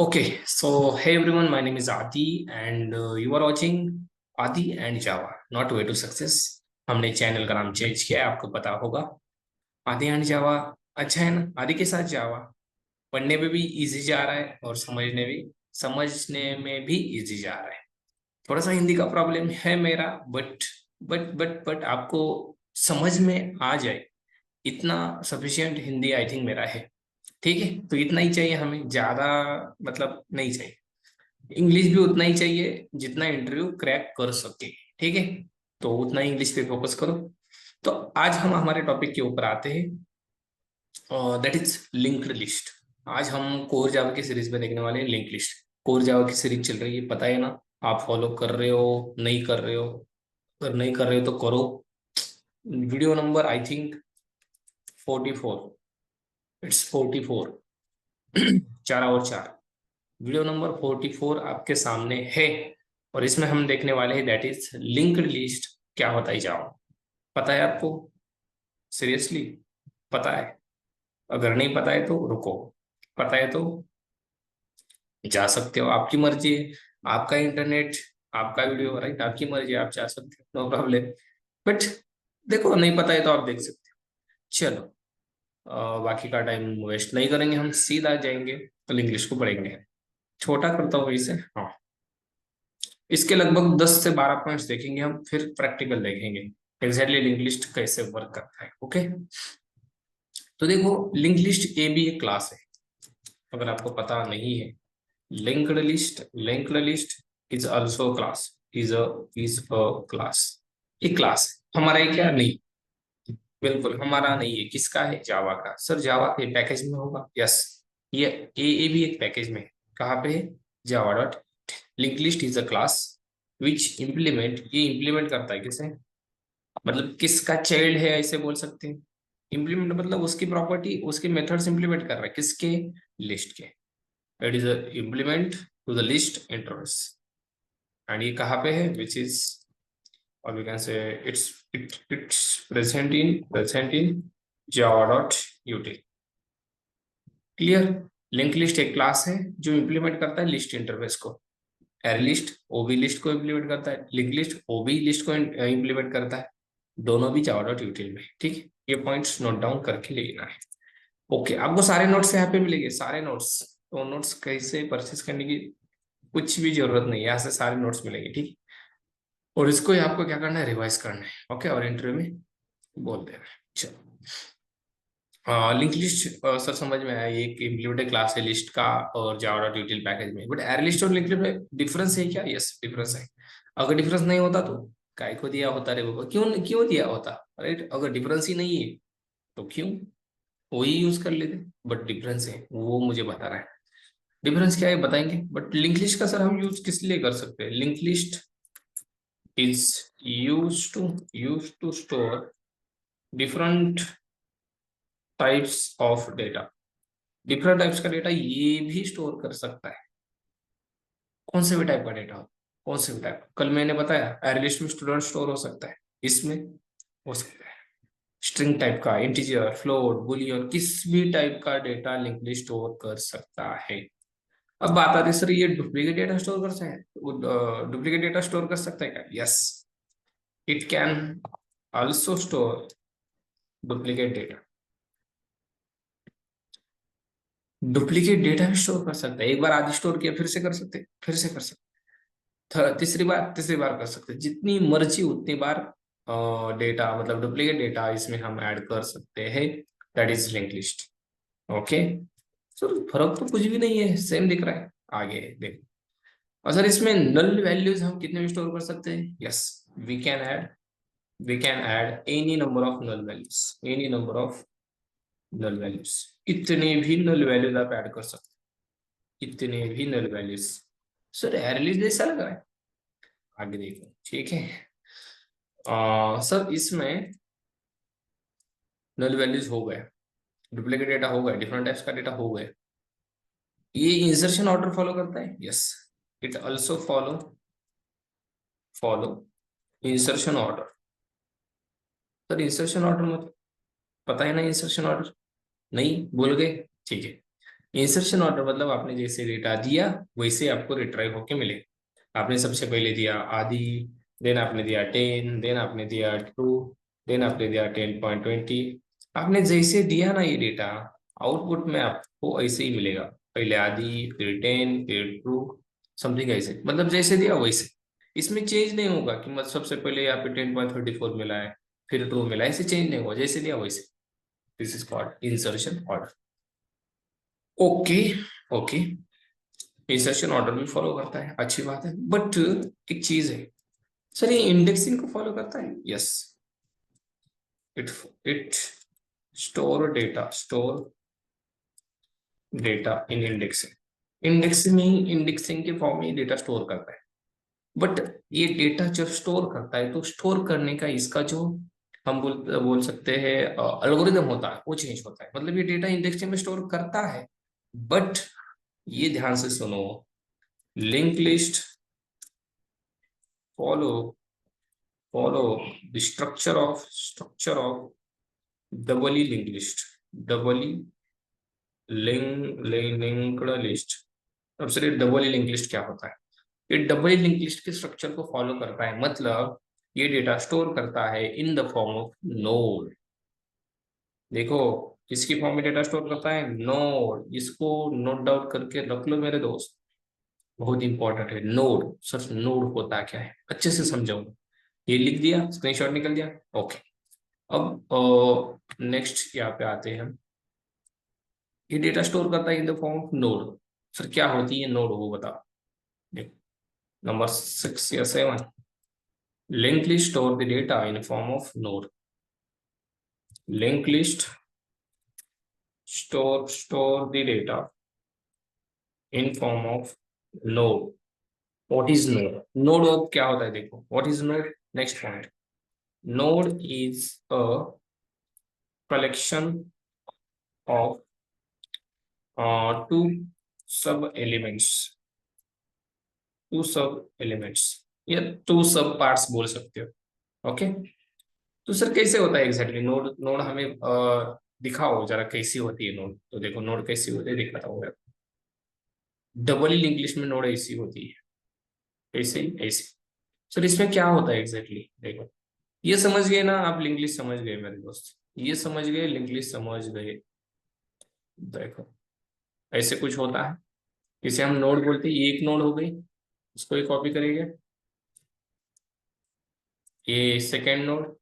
Okay, so hey everyone, my name is Adi and you are watching Adi and Java, not way to success. हमने channel का नाम change किया है, आपको पता होगा। आदि एंड जावा अच्छा है ना। आदि के साथ जावा पढ़ने में भी इजी जा रहा है और समझने में भी इजी जा रहा है। थोड़ा सा हिंदी का प्रॉब्लम है मेरा, बट आपको समझ में आ जाए इतना सफिशिएंट हिंदी आई थिंक मेरा है। ठीक है, तो इतना ही चाहिए हमें, ज्यादा मतलब नहीं चाहिए। इंग्लिश भी उतना ही चाहिए जितना इंटरव्यू क्रैक कर सके। ठीक है, तो उतना ही इंग्लिश पे फोकस करो। तो आज हम हमारे टॉपिक के ऊपर आते हैं, दैट इज लिंक्ड लिस्ट। आज हम कोर जावा की सीरीज में देखने वाले हैं लिंक लिस्ट। कोर जावा की सीरीज चल रही है, पता है ना। आप फॉलो कर रहे हो नहीं कर रहे हो? अगर नहीं कर रहे हो तो करो। Video number I think 44, it's 44। 4 और 4, वीडियो नंबर 44 आपके सामने है। और इसमें हम देखने वाले हैं दैट इज लिंक्ड लिस्ट। क्या होता है जाओ, पता है आपको? सीरियसली पता है? अगर नहीं पता है तो रुको, पता है तो जा सकते हो, आपकी मर्जी है। आपका इंटरनेट, आपका वीडियो, राइट, आपकी मर्जी है, आप जा सकते हो, नो प्रॉब्लम। बट देखो, नहीं पता है तो आप देख सकते हो। चलो, बाकी का टाइम वेस्ट नहीं करेंगे, हम सीधा जाएंगे तो इंग्लिश को पढ़ेंगे। छोटा करता हूँ इसे, हाँ। इसके लगभग 10 से 12 पॉइंट्स देखेंगे हम, फिर प्रैक्टिकल देखेंगे एग्जैक्टली लिंक लिस्ट कैसे वर्क करता है। ओके, तो देखो, लिंक लिस्ट ए भी एक क्लास है, अगर आपको पता नहीं है। Linked list is also class, is a class. एक क्लास है हमारा, ये क्या नहीं, बिल्कुल हमारा नहीं है। किसका है? जावा का। सर जावा के पैकेज में होगा, यस। ये ए भी एक पैकेज में है। कहाँ पे है? Java dot. Link list is a class which implement, ये इम्प्लीमेंट करता है किसे, मतलब किसका चाइल्ड है ऐसे बोल सकते हैं। इम्प्लीमेंट मतलब उसकी प्रॉपर्टी, उसके मेथड्स इम्प्लीमेंट कर रहा है किसके? लिस्ट के। It is implement to the list intervals. And ये कहाँ पे है? विच इज, और we can say it's present in Java dot util. Clear? Link list एक क्लास है जो इम्प्लीमेंट करता है लिस्ट इंटरफेस को। एरे लिस्ट ओबी लिस्ट को इम्प्लीमेंट करता है, लिंक लिस्ट ओबी लिस्ट को इम्प्लीमेंट करता है। दोनों भी जावा डॉट यूटिल में। ठीक है, ये पॉइंट्स नोट डाउन करके लेना है। ओके, आपको सारे नोट्स यहाँ पे मिलेंगे, सारे नोट्स। तो नोट्स कैसे परचेज करने की कुछ भी जरूरत नहीं है, यहाँ से सारे नोट्स मिलेंगे। ठीक है, और इसको ही आपको क्या करना है? रिवाइज करना है। ओके, और इंटरव्यू में बोल देना है। चलो, लिंक लिस्ट सर समझ में आया, ये एक इम्प्लीमेंटेड क्लास है लिस्ट का और जावा डॉट यूटिल पैकेज में। बट एरे लिस्ट और लिंक लिस्ट में डिफरेंस है क्या? यस, डिफरेंस है। अगर डिफरेंस नहीं होता तो काय को दिया होता रे बाबा, क्यों क्यों दिया होता? राइट, अगर डिफरेंस ही नहीं है तो क्यों वही यूज कर लेते। बट डिफरेंस है, वो मुझे बता रहा है। डिफरेंस क्या है बताएंगे। बट लिंक लिस्ट का सर हम यूज किस लिए कर सकते हैं? Link list is use to store different types of data. Different types का डेटा ये भी स्टोर कर सकता है। कौन से भी टाइप का डेटा हो, कौन से भी टाइप। कल मैंने बताया एरे लिस्ट में स्टूडेंट स्टोर हो सकता है, इसमें हो सकता है स्ट्रिंग टाइप का, इंटीजर, फ्लोट, बुलियन, किस भी टाइप का डेटा लिंक लिस्ट स्टोर कर सकता है। अब बात आती है सर ये डुप्लीकेट डेटा स्टोर कर सकता है? डुप्लीकेट डेटा स्टोर कर सकता है क्या? Yes, it can also store duplicate data. Duplicate data भी स्टोर कर सकता है। एक बार आदि स्टोर किया, फिर से कर सकते, फिर से कर सकते, तीसरी बार कर सकते, जितनी मर्जी उतनी बार डेटा, मतलब डुप्लीकेट डेटा इसमें हम ऐड कर सकते हैं। That is link list. Okay, sir फर्क तो कुछ भी नहीं है, सेम दिख रहा है। आगे देखो, और सर इसमें नल वैल्यूज हम कितने भी स्टोर कर सकते हैं? Yes, we can add we can add any number of null values, any number of null values. कितने भी नल वैल्यूज आप ऐड कर सकते हैं, कितने भी नल वैल्यूज। सर एरलीज जैसा लग रहा है, आगे देखो। ठीक है, सर इसमें नल वैल्यूज हो गए, डुप्लीकेट डेटा हो गए, डिफरेंट टाइप्स का डेटा हो गए। ये इंसर्शन ऑर्डर फॉलो करता है? Yes, it also follow insertion order. Sir insertion order मतलब पता है ना? इंसर्शन ऑर्डर नहीं भूल गए? ठीक है, इंसर्शन ऑर्डर मतलब आपने जैसे डेटा दिया वैसे आपको रिट्राइव होके मिलेगा। आपने सबसे पहले दिया आदि, देन आपने दिया 10, देन आपने दिया ट्रू, देन आपने दिया 10.20। आपने जैसे दिया ना ये डेटा, आउटपुट में आपको ऐसे ही मिलेगा। पहले आदि, फिर 10, फिर ट्रू, समथिंग ऐसे, मतलब जैसे दिया वैसे। इसमें चेंज नहीं होगा कि मतलब सबसे पहले यहाँ पे 10.34 मिला है, फिर ट्रू मिला है, ऐसे चेंज नहीं होगा, जैसे दिया वैसे। This is called insertion order. Okay. Okay, insertion order भी फॉलो करता है, अच्छी बात है, बट एक चीज है सर, ये इंडेक्सिंग को फॉलो करता है? Yes. It it store data in indexing. Indexing के फॉर्म में डेटा स्टोर करता है। बट ये डेटा जब स्टोर करता है तो स्टोर करने का इसका जो हम बोल सकते हैं एल्गोरिदम होता है वो चेंज होता है। मतलब ये डेटा इंडेक्सिंग में स्टोर करता है, बट ये ध्यान से सुनो, link list follow follow the structure of doubly link list. Doubly linked list. अब सर ये डबली लिंक लिस्ट क्या होता है? ये डबली लिंक लिस्ट के स्ट्रक्चर को फॉलो करता है, मतलब ये डेटा स्टोर करता है in the form of node. देखो, किसकी फॉर्म में डेटा स्टोर करता है? नोड। इसको नोट डाउन करके रख लो मेरे दोस्त, बहुत इंपॉर्टेंट है। नोड, सर नोड होता क्या है अच्छे से समझाऊंगा। ये लिख दिया, स्क्रीनशॉट निकल दिया। ओके, अब नेक्स्ट यहाँ पे आते हैं हम। ये डेटा स्टोर करता है in the form of node. Sir क्या होती है नोड, वो बताओ। देखो, नंबर 6 या 7, link list store the data in form of node. Link list store the data in form of node. What is node? Node अब क्या होता है, देखो what is node. Next point, node is a collection of two sub elements. Two sub elements या two sub parts बोल सकते हो। Okay, तो सर कैसे होता है एग्जैक्टली नोड? नोड हमें दिखाओ जरा कैसी होती है नोड। तो देखो नोड कैसी होती है दिखाता हूँ मैं। डबल लिंक लिस्ट में नोड ऐसी होती है, ऐसे ही ऐसे। सर इसमें क्या होता है एग्जैक्टली देखो, ये समझ गए ना आप? लिंक लिस्ट समझ गए मेरे दोस्त, ये समझ गए, लिंक लिस्ट समझ गए। देखो ऐसे कुछ होता है, इसे हम नोड बोलते हैं। ये एक नोड हो गई, इसको ही कॉपी करेंगे। ये सेकेंड नोड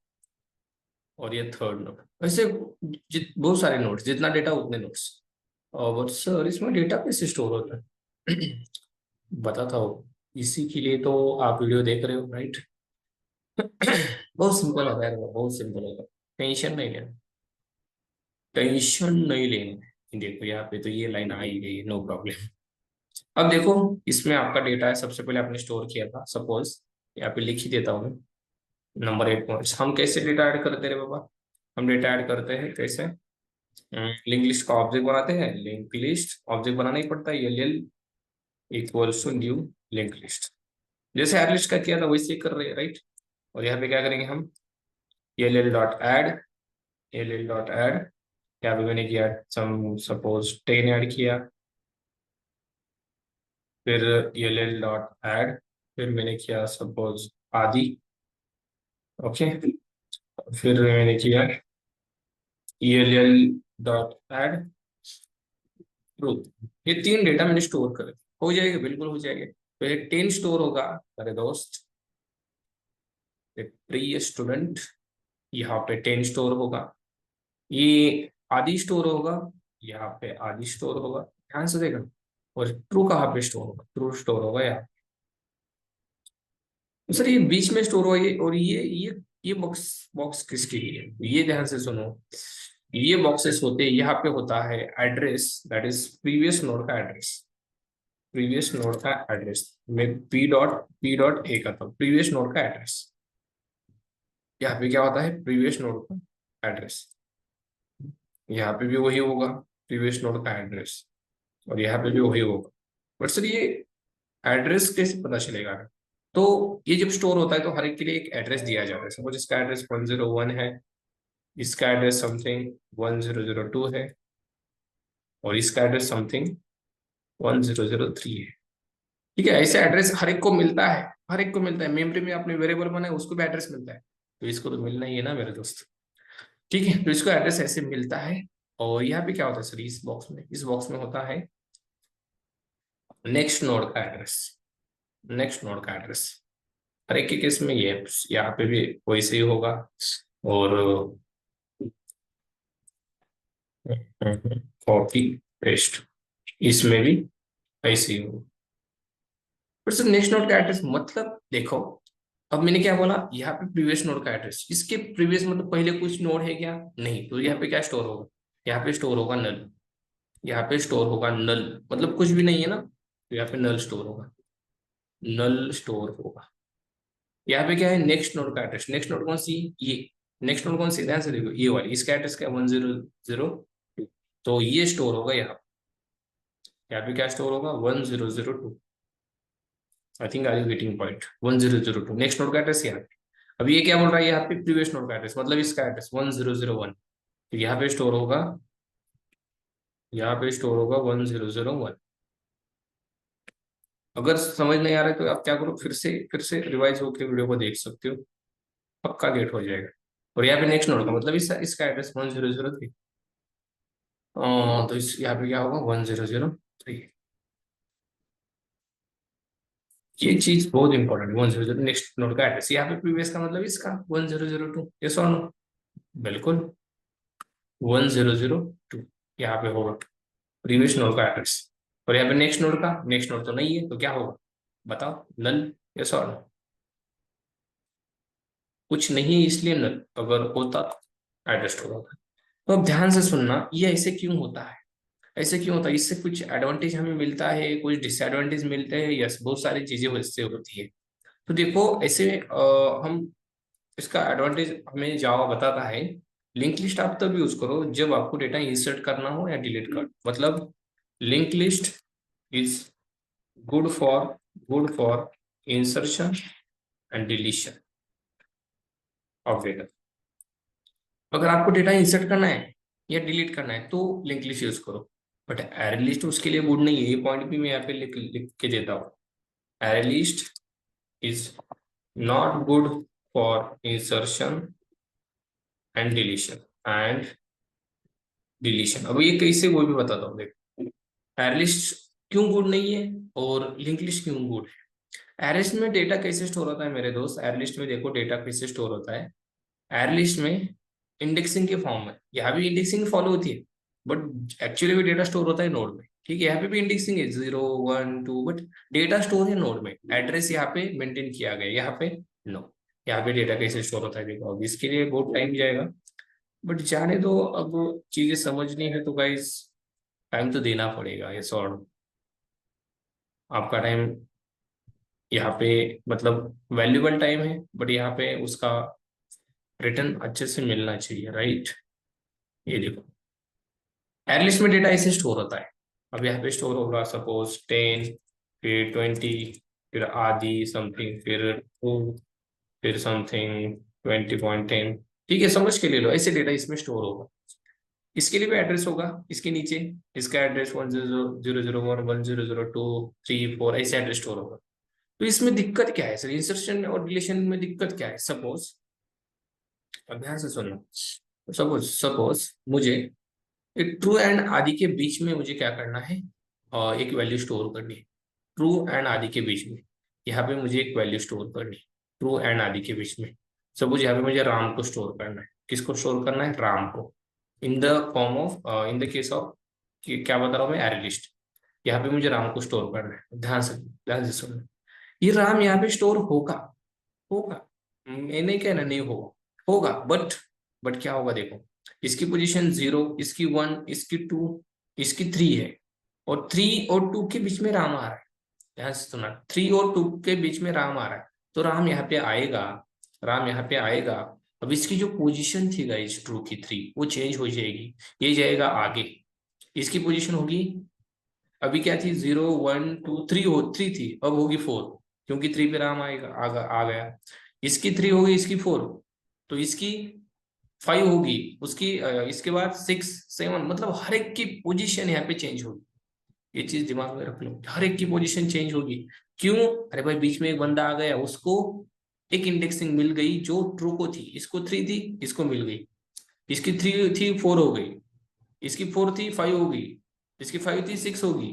और ये थर्ड नोड, वैसे बहुत सारे नोड्स, जितना डेटा उतने नोड्स। और सर इसमें डेटा कैसे स्टोर होता है? बताता हूँ, इसी के लिए तो आप वीडियो देख रहे हो, राइट? बहुत सिंपल होता है, बहुत सिंपल होता है। टेंशन नहीं लेना, टेंशन नहीं लेना। देखो यहाँ पे तो ये लाइन आ ही गई, नो प्रॉब्लम। अब देखो, इसमें आपका डेटा है, सबसे पहले आपने स्टोर किया था, सपोज यहाँ पे लिख ही देता हूँ मैं। नंबर 8 पॉइंट्स, हम कैसे डेटा ऐड करते रहे बाबा? हम डेटा ऐड करते हैं कैसे? लिंक लिस्ट का ऑब्जेक्ट बनाते हैं। लिंक लिस्ट ऑब्जेक्ट बनाना ही पड़ता है, L L equals to new link list. जैसे एड लिस्ट का किया था वैसे ही कर रहे हैं, राइट? और यहाँ पे क्या करेंगे हम? L L dot add, L L dot add. यहाँ पे मैंने किया सम सपोज 10 ऐड किया, फिर एल एल डॉट एड, फिर मैंने किया सपोज आदि। ओके, फिर मैंने किया L L dot add truth. ये 3 डेटा मैंने स्टोर करे, हो जाएगा, बिल्कुल हो जाएगा। तो ये 10 स्टोर होगा मेरे दोस्त, प्रिय स्टूडेंट। यहाँ पे 10 स्टोर होगा, ये आदि स्टोर होगा, यहाँ पे आदि स्टोर होगा, ध्यान से देखना। और ट्रू कहाँ पे स्टोर होगा? ट्रू स्टोर होगा यहाँ। तो सर ये बीच में स्टोर होगा, ये और ये बॉक्स बॉक्स किसके लिए है? ये ध्यान से सुनो, ये बॉक्सेस होते हैं, यहाँ पे होता है address, that is previous node का एड्रेस। प्रीवियस नोड का एड्रेस में पी डॉट ए का था प्रीवियस नोड का एड्रेस। यहाँ पे क्या होता है? प्रीवियस नोड का एड्रेस। यहाँ पे भी वही होगा, प्रीवियस नोड का एड्रेस, और यहाँ पे भी वही होगा। बट सर ये एड्रेस कैसे पता चलेगा? तो ये जब स्टोर होता है तो हर एक के लिए एक एड्रेस दिया जाता है। सपोज इसका एड्रेस 101 है, इसका एड्रेस समथिंग 1002 है, और इसका एड्रेस समथिंग 1003 है। ठीक है, ऐसे एड्रेस हर एक को मिलता है, हर एक को मिलता है। मेमोरी में आपने वेरिएबल बनाया उसको भी एड्रेस मिलता है, तो इसको तो मिलना ही है ना मेरे दोस्त। ठीक है, तो इसको एड्रेस ऐसे मिलता है। और यहाँ पे क्या होता है सर, इस बॉक्स में होता है नेक्स्ट नोड का एड्रेस। नेक्स्ट नोड का एड्रेस हर एक के केस में ये यहाँ पे भी वैसे ही होगा। और कॉपी पेस्ट इसमें भी ऐसे ही होगा। फिर से नेक्स्ट नोड का एड्रेस मतलब देखो, अब मैंने क्या बोला, यहाँ पे प्रीवियस नोड का एड्रेस, इसके प्रीवियस मतलब पहले कुछ नोड है क्या, नहीं, तो यहाँ पे क्या स्टोर होगा, यहाँ पे स्टोर होगा नल। यहाँ पे स्टोर होगा नल, मतलब कुछ भी नहीं है ना, तो यहाँ पे नल स्टोर होगा, नल स्टोर होगा। यहाँ पे क्या है, नेक्स्ट नोड का एड्रेस। नेक्स्ट नोड कौन सी, ये नेक्स्ट नोड कौन सी, ध्यान से देखो, ये वाली, इसका एड्रेस क्या है 1002, तो ये स्टोर होगा यहाँ। यहाँ पे क्या स्टोर होगा 1002। I think are you getting point, 1002 next node का एड्रेस यहाँ पे। अब ये क्या बोल रहा है, यहाँ पे प्रीवियस नोड का एड्रेस, मतलब इसका एड्रेस 1001, तो यहाँ पे स्टोर होगा, यहाँ पे स्टोर होगा 1001। अगर समझ नहीं आ रहा है तो आप क्या करो, फिर से रिवाइज होकर वीडियो को देख सकते हो, पक्का गेट हो जाएगा। और यहाँ पे नेक्स्ट नोड का मतलब इसका एड्रेस 1003, तो इस यहाँ पे क्या होगा 1003। ये चीज बहुत इंपॉर्टेंट, 1002 नेक्स्ट नोड का एड्रेस, यहाँ पे प्रीवियस का मतलब इसका 1002, यस और नो, बिल्कुल 1002 यहाँ पे होगा प्रीवियस नोड का एड्रेस। और यहाँ पे नेक्स्ट नोड का, नेक्स्ट नोड तो नहीं है, तो क्या होगा बताओ, नल, यस और नो। कुछ नहीं है इसलिए नल, अगर होता तो एडजस्ट हो जाता। तो अब ध्यान से सुनना, ये ऐसे क्यों होता है, ऐसे क्यों होता है, इससे कुछ एडवांटेज हमें मिलता है, कुछ डिसएडवांटेज मिलते हैं, यस, बहुत सारी चीजें इससे होती है। तो देखो ऐसे हम, इसका एडवांटेज हमें जावा बताता है, लिंक लिस्ट आप तब यूज करो जब आपको डेटा इंसर्ट करना हो या डिलीट कर, मतलब link list is good for insertion and deletion of data. अगर आपको डेटा इंसर्ट करना है या डिलीट करना है तो लिंक लिस्ट यूज करो, बट एरे लिस्ट उसके लिए गुड नहीं है, ये पॉइंट भी मैं यहाँ पे लिख के देता हूँ। Array list is not good for insertion and deletion. अब ये कैसे, वो भी बताता हूँ, देखो एरे लिस्ट क्यों गुड नहीं है और लिंक लिस्ट क्यों गुड है। एरे लिस्ट में डेटा कैसे स्टोर होता है मेरे दोस्त, एरे लिस्ट में देखो डेटा कैसे स्टोर होता है। एरे लिस्ट में इंडेक्सिंग के फॉर्म में, यहाँ भी इंडेक्सिंग फॉलो होती है, बट एक्चुअली भी डेटा स्टोर होता है नोड में। ठीक है, यहाँ पे भी इंडेक्सिंग है 0 1 2, बट डेटा स्टोर है नोड में, एड्रेस यहाँ पे मेंटेन किया गया, यहाँ पे नो। यहाँ पे डेटा कैसे स्टोर होता है देखो, अब इसके लिए बहुत टाइम जाएगा, बट जाने दो, अब चीजें समझनी है तो गाइस टाइम तो देना पड़ेगा, ये सॉर्ट आपका टाइम यहाँ पे मतलब वैल्यूबल टाइम है, बट यहाँ पे उसका रिटर्न अच्छे से मिलना चाहिए, राइट। ये देखो एटलिस्ट में डेटा ऐसे स्टोर होता है, अब यहाँ पे स्टोर होगा सपोज 10, फिर 20, फिर आदि समथिंग, फिर 2, फिर समथिंग 20.10। ठीक है, समझ के ले लो, ऐसे डेटा इसमें स्टोर होगा। इसके लिए भी एड्रेस होगा, इसके नीचे इसका एड्रेस 1000 1001 1002 3 4 ऐसे एड्रेस स्टोर होगा। तो इसमें दिक्कत क्या है सर, इंसर्शन और डिलीशन में दिक्कत क्या है, सपोज, अब ध्यान से सुनना, सपोज सपोज मुझे एक ट्रू एंड आदि के बीच में मुझे क्या करना है, एक वैल्यू स्टोर करनी है, ट्रू एंड आदि के बीच में, यहाँ पे मुझे एक वैल्यू स्टोर करनी है, ट्रू एंड आदि के बीच में। सपोज यहाँ पे मुझे राम को स्टोर करना है, किसको स्टोर करना है, राम को, इन the form of, in the case of, क्या बता रहा हूँ मैं, एरे लिस्ट। यहाँ पे मुझे राम को स्टोर करना है, ध्यान से सुनना, ये राम यहाँ पे स्टोर होगा, होगा, मैं नहीं कहना नहीं होगा, होगा, बट क्या होगा देखो, इसकी पोजीशन 0, इसकी 1, इसकी 2, इसकी 3 है, और 3 और 2 के बीच में राम आ रहा है। ध्यान से सुना, 3 और 2 के बीच में राम आ रहा है, तो राम यहाँ पे आएगा, राम यहाँ पे आएगा। अब इसकी जो पोजीशन थी गाइस ट्रू की 3, वो चेंज हो जाएगी, ये जाएगा आगे, इसकी पोजीशन होगी, अभी क्या थी 0 1 2 3 हो, 3 थी, अब होगी 4, क्योंकि 3 पे राम आएगा, आ गया। इसकी 3 हो गई, इसकी 4, तो इसकी 5 होगी, उसकी इसके बाद 6 7, मतलब हर एक की पोजीशन यहाँ पे चेंज होगी। ये चीज दिमाग में रख लो, हर एक की पोजीशन चेंज होगी। क्यों? अरे भाई बीच में एक बंदा आ गया, उसको एक इंडेक्सिंग मिल गई जो ट्रू को थी, इसको 3 थी, इसको मिल गई। इसकी 3 थी 4 हो गई, इसकी 4 थी 5 होगी, इसकी 5 थी 6 होगी,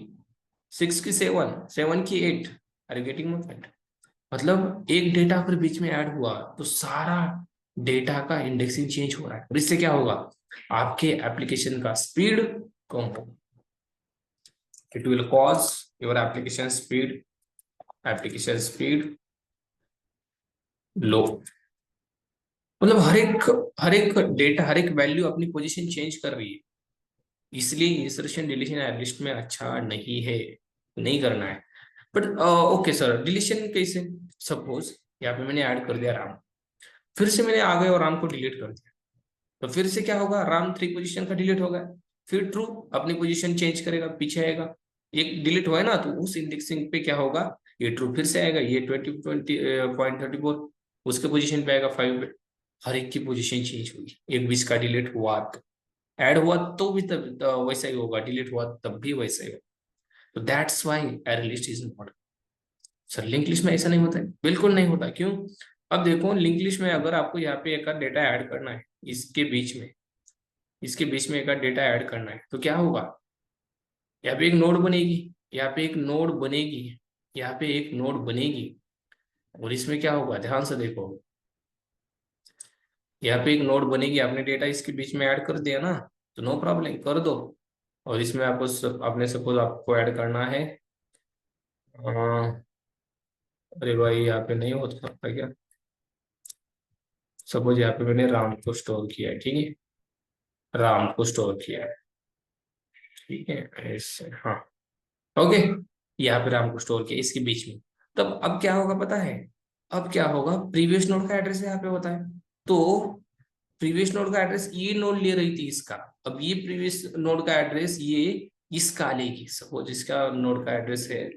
6 की 7, 7 की 8। अरे गेटिंग माय पॉइंट? मतलब एक डेटा अगर बीच में ऐड हुआ तो सारा डेटा का इंडेक्सिंग चेंज हो रहा है, और इससे क्या होगा? आपके एप्लीकेशन का स्पीड कम होगा। It will cause your application speed low. मतलब हर एक डेटा, हर एक वैल्यू अपनी पोजीशन चेंज कर रही है। इसलिए इंसर्शन डिलीशन लिस्ट में अच्छा नहीं है, नहीं करना है। बट ओके सर, डिलीशन कैसे? सपोज यहाँ पे मैंने ऐड कर दिया राम, फिर से मैंने आ गए और राम को डिलीट कर दिया, तो फिर से क्या होगा? राम 3 पोजीशन का डिलीट होगा, फिर ट्रू अपनी पोजीशन चेंज करेगा, पीछे आएगा। एक डिलीट हुआ है ना, तो उस इंडेक्सिंग पे क्या होगा? ये ट्रू फिर से आएगा, ये 20.34 उसके पोजीशन पे आएगा 5 पे। हर एक की पोजीशन चेंज होगी, एक 20 का डिलीट हुआ तो, ऐड हुआ तो भी तब वैसा ही होगा, डिलीट हुआ तब भी वैसा ही होगा। तो that's why array list is important. Sir link list में ऐसा नहीं होता है, बिल्कुल नहीं होता। क्यों? अब देखो लिंक लिस्ट में अगर आपको यहाँ पे एक डेटा ऐड करना है, इसके बीच में, इसके बीच में एक डेटा ऐड करना है, तो क्या होगा? यहाँ पे एक नोड बनेगी, यहाँ पे एक नोड बनेगी, यहाँ पे एक नोड बनेगी, और इसमें क्या होगा? ध्यान से देखो, यहाँ पे एक नोड बनेगी, आपने डेटा इसके बीच में ऐड कर दिया ना, तो नो प्रॉब्लम, कर दो। और इसमें आपको आपने सपोज आपको ऐड करना है, अरे भाई यहाँ पे नहीं हो सकता क्या? सपोज यहाँ पे मैंने राम को स्टोर किया है, ठीक है, राम को स्टोर किया है, ठीक है, ऐसे, हाँ, ओके। यहाँ पे राम को स्टोर किया इसके बीच में। तब अब क्या होगा पता है? अब क्या होगा? प्रीवियस नोड का एड्रेस यहाँ पे होता है, तो प्रीवियस नोड का एड्रेस ये नोड ले रही थी इसका, अब ये प्रीवियस नोड का एड्रेस ये इसका लेगी। सपोज इसका नोड का एड्रेस है,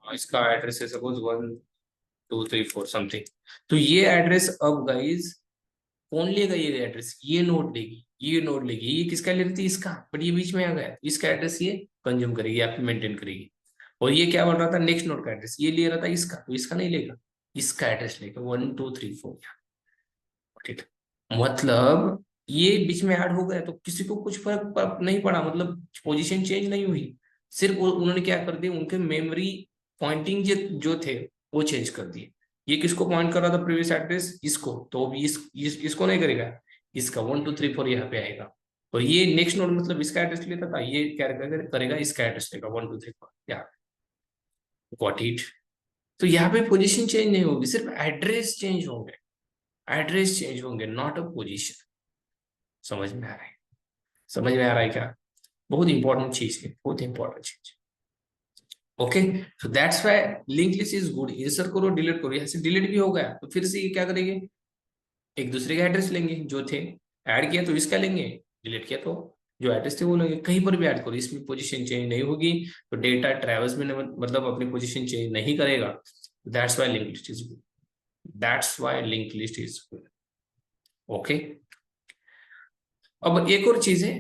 इसका एड्रेस है सपोज 1 2 3 4 समथिंग। तो ये एड्रेस अब गाइज कौन लेगा? ये एड्रेस ये नोड लेगी, ये नोड लेगी। ये किसका ले रही थी? इसका, बट ये बीच में आ गया, इसका एड्रेस ये कंज्यूम करेगी, आपकी मेंटेन करेगी। और ये क्या बोल रहा था? नेक्स्ट नोड का एड्रेस ये ले रहा था इसका, तो इसका नहीं लेगा, इसका एड्रेस लेगा 1 2 3 4। ठीक है, मतलब ये बीच में ऐड हो गया तो किसी को कुछ फर्क नहीं पड़ा, मतलब पोजीशन चेंज नहीं हुई। सिर्फ उन्होंने क्या कर दिया, उनके मेमोरी पॉइंटिंग जो थे वो चेंज कर दिए। ये किसको पॉइंट कर रहा था प्रीवियस एड्रेस? इसको, तो अभी इसको नहीं करेगा, इसका 1 2 3 4 यहाँ पे आएगा। और ये नेक्स्ट नोड मतलब इसका एड्रेस लेता था, ये क्या करेगा? इसका एड्रेस लेगा 1 2 3 4। या गॉट इट? तो यहाँ पे पोजीशन चेंज नहीं होगी, सिर्फ एड्रेस चेंज होंगे, एड्रेस चेंज होंगे, नॉट अ पोजीशन। समझ में आ रहा है? समझ में आ रहा है क्या? बहुत इंपॉर्टेंट चीज है, बहुत इंपॉर्टेंट चीज। Okay, so that's why link list is good. Insert करो, डिलीट करो, यहाँ से डिलीट भी हो गया तो फिर से ये क्या करेंगे? एक दूसरे का एड्रेस लेंगे, जो थे ऐड किया तो इसका लेंगे, डिलीट किया तो जो एड्रेस थे वो लेंगे। कहीं पर भी ऐड करो, इसमें पोजीशन चेंज नहीं होगी, तो डेटा ट्रेवल्स में मतलब अपनी पोजीशन चेंज नहीं करेगा। That's why link list is good, that's why link list is good. Okay, अब एक और चीज है,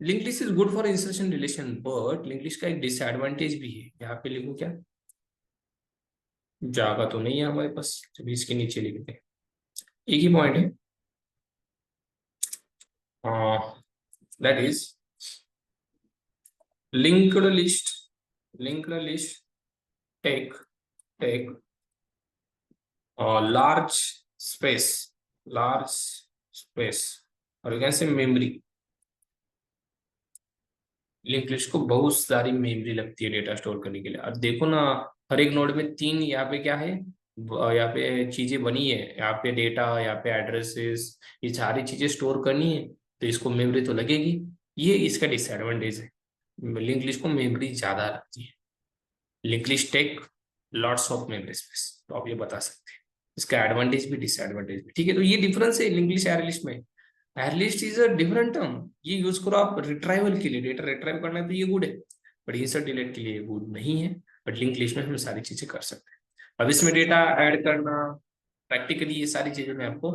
link list is good for insertion relation, but link list का एक डिसएडवांटेज भी है। यहाँ पे लिखो क्या? जागा तो नहीं है हमारे पास, जब इसके नीचे लिखते हैं, एक ही पॉइंट है, that is linked list, linked list take take large space, large space, और कैसे मेमोरी। लिंक लिस्ट को बहुत सारी मेमोरी लगती है डेटा स्टोर करने के लिए। अब देखो ना, हर एक नोड में 3 यहाँ पे क्या है, यहाँ पे चीजें बनी है, यहाँ पे डेटा, यहाँ पे एड्रेसेस, ये सारी चीजें स्टोर करनी है, तो इसको मेमोरी तो लगेगी। ये इसका डिसएडवांटेज है, लिंक लिस्ट को मेमोरी ज्यादा लगती है। Link list take lots of memory space, तो आप ये बता सकते हैं। इसका एडवांटेज भी डिसएडवांटेज भी, ठीक है। तो ये डिफरेंस है लिंक लिस्ट एरे लिस्ट में। एयरलिस्ट इज अ डिफरेंट टर्म, ये यूज करो आप रिट्राइवल के लिए, डेटा रिट्राइव करना है तो ये गुड है, बट इंसर्ट डिलीट के लिए गुड नहीं है। बट लिंक लिस्ट में हम सारी चीजें कर सकते हैं। अब इसमें डेटा ऐड करना, प्रैक्टिकली ये सारी चीजें मैं आपको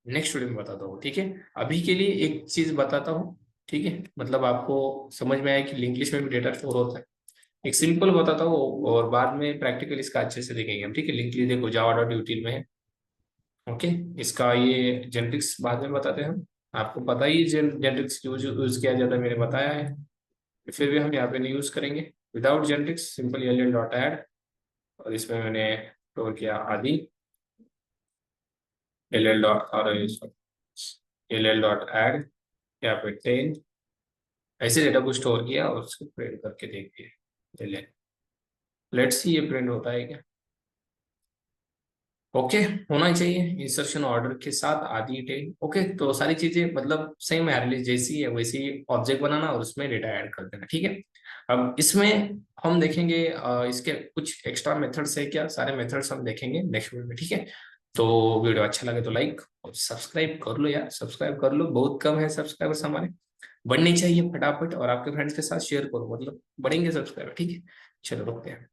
नेक्स्ट वीडियो में बताता हूँ, ठीक है। अभी के लिए एक चीज बताता हूँ, ठीक है, मतलब आपको समझ में आया कि लिंक लिस्ट में भी डेटा स्टोर होता है। एक सिंपल बताता हूँ और बाद में प्रैक्टिकल इसका अच्छे से देखेंगे हम, ठीक है। लिंक लिस्ट देखो जावा डॉट यूटिल में है, ओके। इसका ये जेनेटिक्स बाद में बताते हैं हम। आपको पता ही जेनेटिक्स यूज यूज किया जाता है, मैंने बताया है, फिर भी हम यहाँ पे नहीं यूज करेंगे। Without genetics simple L dot add, और इसमें मैंने स्टोर किया आदि, एल डॉट और एल डॉट ऐड, यहाँ पे 10, ऐसे डेटा को स्टोर किया और उसको प्रिंट करके देख दिया। लेट्स सी ये प्रिंट होता है क्या। ओके, होना ही चाहिए इंसर्शन ऑर्डर के साथ आदि टेल। ओके, तो सारी चीजें मतलब सेम है, रिलीज जैसी है वैसी ऑब्जेक्ट बनाना और उसमें डेटा ऐड कर देना, ठीक है। अब इसमें हम देखेंगे इसके कुछ एक्स्ट्रा मेथड्स है क्या, सारे मेथड्स हम देखेंगे नेक्स्ट वीडियो में, ठीक है। तो वीडियो अच्छा लगे तो लाइक और सब्सक्राइब कर लो यार, सब्सक्राइब कर लो, बहुत कम है सब्सक्राइबर्स हमारे, बढ़ने चाहिए फटाफट, और आपके फ्रेंड्स के साथ शेयर करो, मतलब बढ़ेंगे सब्सक्राइबर, ठीक है। चलो रुकते हैं।